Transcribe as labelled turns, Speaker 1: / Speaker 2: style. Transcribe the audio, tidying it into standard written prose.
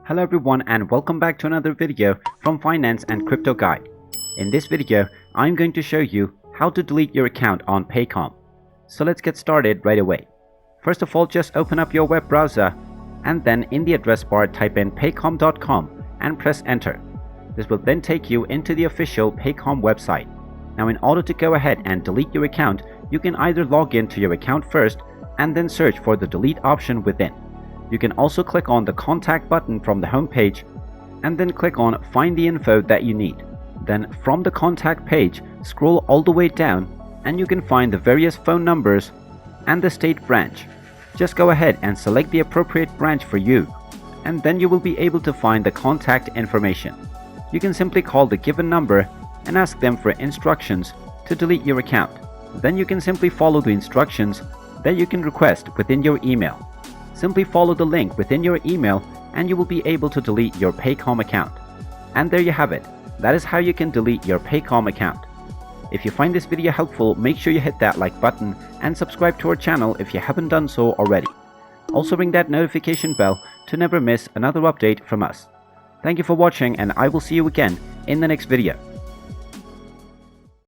Speaker 1: Hello everyone and welcome back to another video from Finance and Crypto Guide. In this video, I'm going to show you how to delete your account on Paycom. So let's get started right away. First of all, just open up your web browser and then in the address bar type in paycom.com and press enter. This will then take you into the official Paycom website. Now in order to go ahead and delete your account, you can either log into your account first and then search for the delete option within. You can also click on the contact button from the home page and then click on find the info that you need. Then from the contact page, scroll all the way down and you can find the various phone numbers and the state branch. Just go ahead and select the appropriate branch for you and then you will be able to find the contact information. You can simply call the given number and ask them for instructions to delete your account. Then you can simply follow the instructions that you can request within your email. Simply follow the link within your email and you will be able to delete your Paycom account. And there you have it. That is how you can delete your Paycom account. If you find this video helpful, make sure you hit that like button and subscribe to our channel if you haven't done so already. Also ring that notification bell to never miss another update from us. Thank you for watching and I will see you again in the next video.